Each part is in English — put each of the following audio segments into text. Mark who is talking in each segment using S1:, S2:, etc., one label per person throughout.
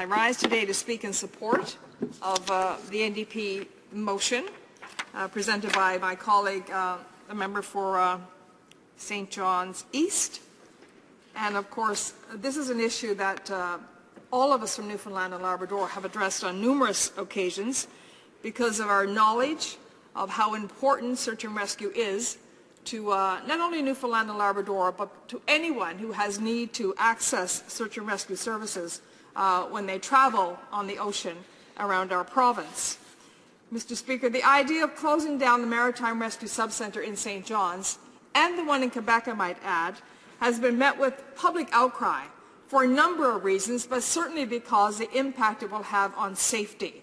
S1: I rise today to speak in support of the NDP motion presented by my colleague, the member for St. John's East. And of course, this is an issue that all of us from Newfoundland and Labrador have addressed on numerous occasions because of our knowledge of how important search and rescue is to not only Newfoundland and Labrador, but to anyone who has need to access search and rescue services when they travel on the ocean around our province. Mr. Speaker, the idea of closing down the Maritime Rescue Subcentre in St. John's, and the one in Quebec, I might add, has been met with public outcry for a number of reasons, but certainly because the impact it will have on safety.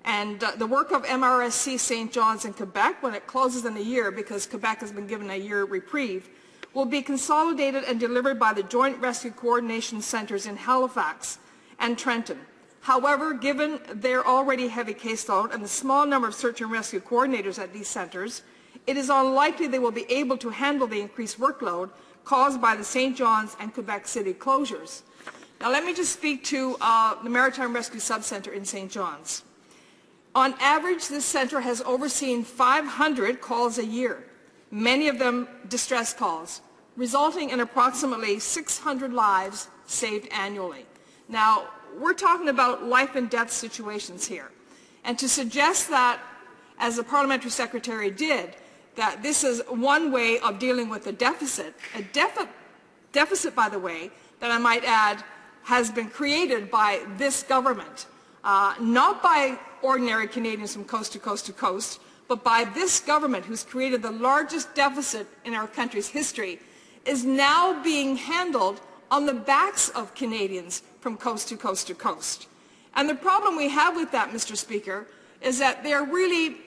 S1: And the work of MRSC St. John's in Quebec, when it closes in a year, because Quebec has been given a year reprieve, will be consolidated and delivered by the Joint Rescue Coordination Centres in Halifax and Trenton. However, given their already heavy caseload and the small number of search and rescue coordinators at these centres, it is unlikely they will be able to handle the increased workload caused by the St. John's and Quebec City closures. Now let me just speak to the Maritime Rescue Subcentre in St. John's. On average, this centre has overseen 500 calls a year, many of them distress calls, resulting in approximately 600 lives saved annually. Now, we're talking about life and death situations here. And to suggest that, as the Parliamentary Secretary did, that this is one way of dealing with a deficit, deficit, by the way, that I might add, has been created by this government, not by ordinary Canadians from coast to coast to coast, but by this government, who's created the largest deficit in our country's history, is now being handled on the backs of Canadians from coast to coast to coast. And the problem we have with that, Mr. Speaker, is that they're really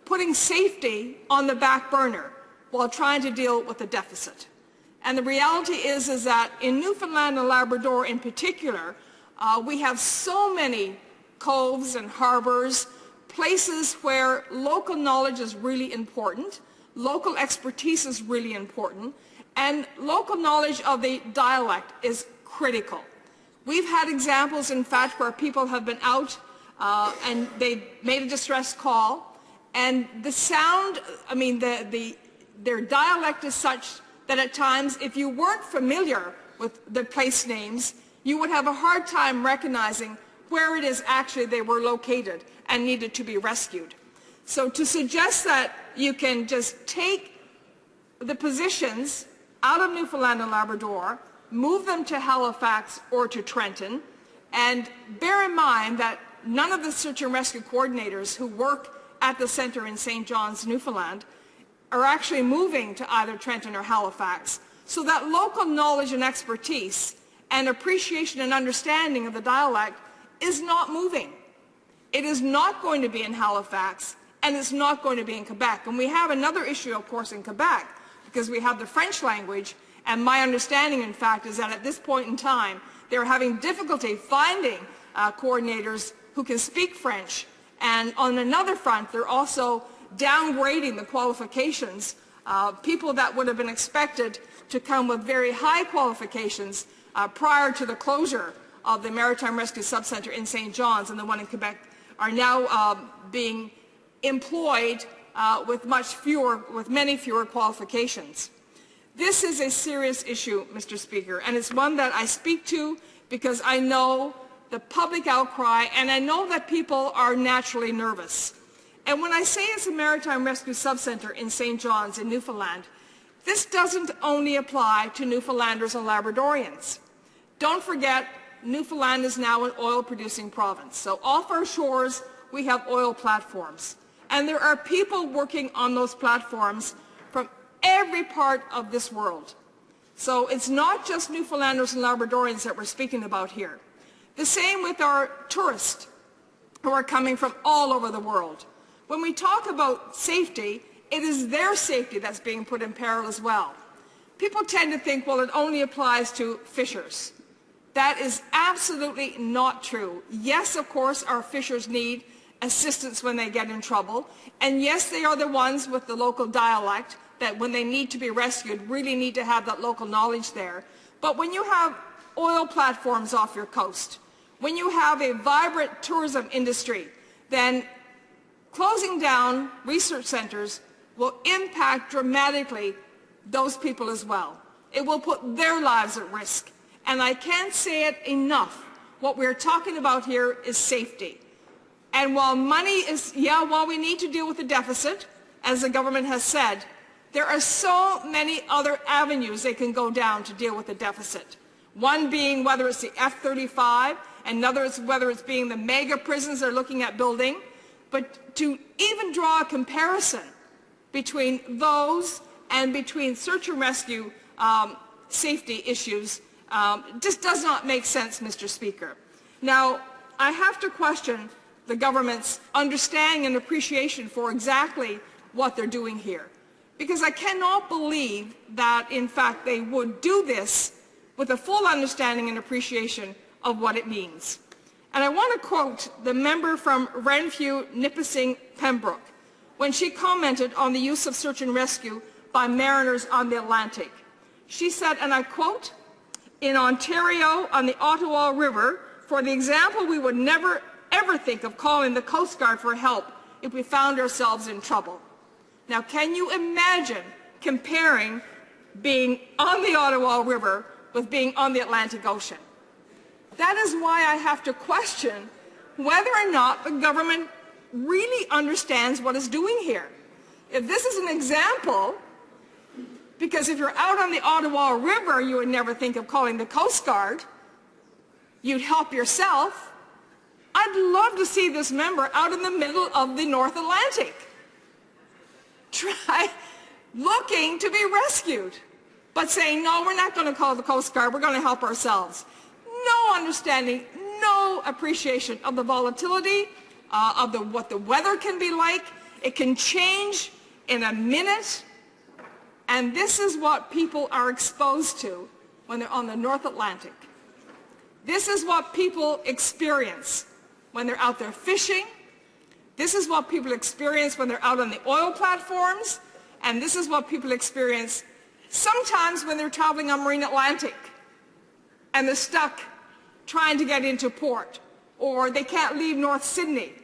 S1: putting safety on the back burner while trying to deal with the deficit. And the reality is that in Newfoundland and Labrador in particular, we have so many coves and harbors, places where local knowledge is really important, local expertise is really important, and local knowledge of the dialect is critical. We've had examples, in fact, where people have been out and they've made a distress call, and the sound, their dialect is such that at times, if you weren't familiar with the place names, you would have a hard time recognizing where it is actually they were located and needed to be rescued. So to suggest that you can just take the positions out of Newfoundland and Labrador, move them to Halifax or to Trenton, and bear in mind that none of the search and rescue coordinators who work at the centre in St. John's, Newfoundland, are actually moving to either Trenton or Halifax, so that local knowledge and expertise and appreciation and understanding of the dialect is not moving. It is not going to be in Halifax, and it's not going to be in Quebec. And we have another issue, of course, in Quebec, because we have the French language, and my understanding, in fact, is that at this point in time, they're having difficulty finding coordinators who can speak French. And on another front, they're also downgrading the qualifications. People that would have been expected to come with very high qualifications prior to the closure of the Maritime Rescue Subcentre in St. John's and the one in Quebec are now being employed with many fewer qualifications. This is a serious issue, Mr. Speaker, and it's one that I speak to because I know the public outcry, and I know that people are naturally nervous. And when I say it's a Maritime Rescue Subcentre in St. John's in Newfoundland, this doesn't only apply to Newfoundlanders and Labradorians. Don't forget, Newfoundland is now an oil-producing province. So off our shores, we have oil platforms. And there are people working on those platforms from every part of this world. So it's not just Newfoundlanders and Labradorians that we're speaking about here. The same with our tourists who are coming from all over the world. When we talk about safety, it is their safety that's being put in peril as well. People tend to think, well, it only applies to fishers. That is absolutely not true. Yes, of course, our fishers need assistance when they get in trouble. And yes, they are the ones with the local dialect that when they need to be rescued really need to have that local knowledge there. But when you have oil platforms off your coast, when you have a vibrant tourism industry, then closing down research centers will impact dramatically those people as well. It will put their lives at risk. And I can't say it enough. What we're talking about here is safety. And while while we need to deal with the deficit, as the government has said, there are so many other avenues they can go down to deal with the deficit. One being whether it's the F-35, another is whether it's being the mega prisons they're looking at building. But to even draw a comparison between those and between search and rescue safety issues just does not make sense, Mr. Speaker. Now, I have to question the government's understanding and appreciation for exactly what they're doing here, because I cannot believe that, in fact, they would do this with a full understanding and appreciation of what it means. And I want to quote the member from Renfrew, Nipissing, Pembroke, when she commented on the use of search and rescue by mariners on the Atlantic. She said, and I quote, "In Ontario on the Ottawa River, for the example, we would never ever think of calling the Coast Guard for help if we found ourselves in trouble." Now, can you imagine comparing being on the Ottawa River with being on the Atlantic Ocean? That is why I have to question whether or not the government really understands what it's doing here. If this is an example, because if you're out on the Ottawa River, you would never think of calling the Coast Guard. You'd help yourself. I'd love to see this member out in the middle of the North Atlantic, looking to be rescued, but saying, no, we're not going to call the Coast Guard, we're going to help ourselves. No understanding, no appreciation of the volatility, of what the weather can be like. It can change in a minute, and this is what people are exposed to when they're on the North Atlantic. This is what people experience when they're out there fishing. This is what people experience when they're out on the oil platforms, and this is what people experience sometimes when they're traveling on Marine Atlantic and they're stuck trying to get into port, or they can't leave North Sydney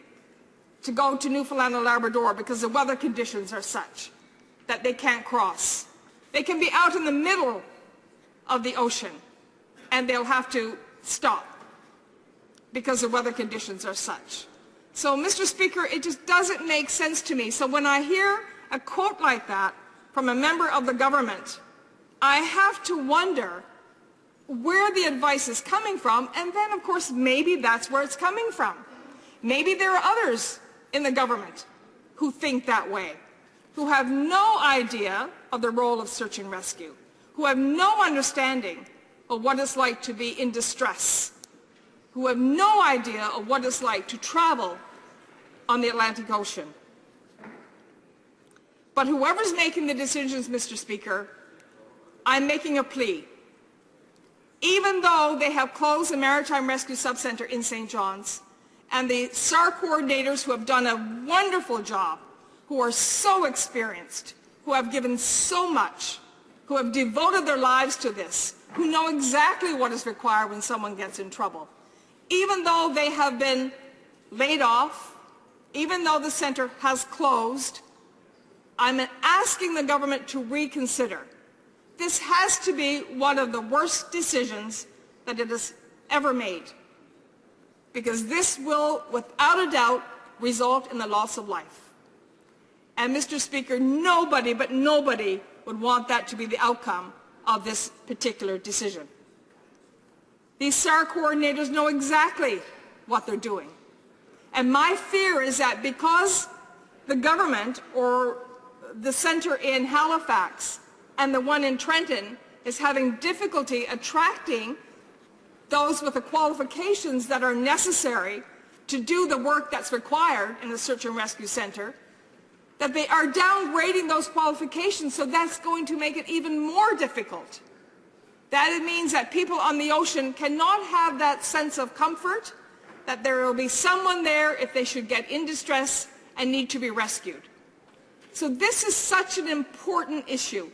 S1: to go to Newfoundland and Labrador because the weather conditions are such that they can't cross. They can be out in the middle of the ocean and they'll have to stop because the weather conditions are such. So, Mr. Speaker, it just doesn't make sense to me. So when I hear a quote like that from a member of the government, I have to wonder where the advice is coming from, and then, of course, maybe that's where it's coming from. Maybe there are others in the government who think that way, who have no idea of the role of search and rescue, who have no understanding of what it's like to be in distress, who have no idea of what it's like to travel on the Atlantic Ocean. But whoever's making the decisions, Mr. Speaker, I'm making a plea. Even though they have closed the Maritime Rescue Subcenter in St. John's, and the SAR coordinators who have done a wonderful job, who are so experienced, who have given so much, who have devoted their lives to this, who know exactly what is required when someone gets in trouble, even though they have been laid off, even though the center has closed, I'm asking the government to reconsider. This has to be one of the worst decisions that it has ever made, because this will, without a doubt, result in the loss of life. And, Mr. Speaker, nobody but nobody would want that to be the outcome of this particular decision. These SAR coordinators know exactly what they're doing. And my fear is that because the government, or the center in Halifax and the one in Trenton, is having difficulty attracting those with the qualifications that are necessary to do the work that's required in the search and rescue center, that they are downgrading those qualifications, so that's going to make it even more difficult. That it means that people on the ocean cannot have that sense of comfort that there will be someone there if they should get in distress and need to be rescued. So this is such an important issue.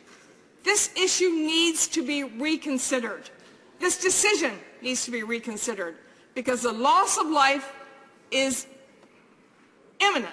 S1: This issue needs to be reconsidered. This decision needs to be reconsidered, because the loss of life is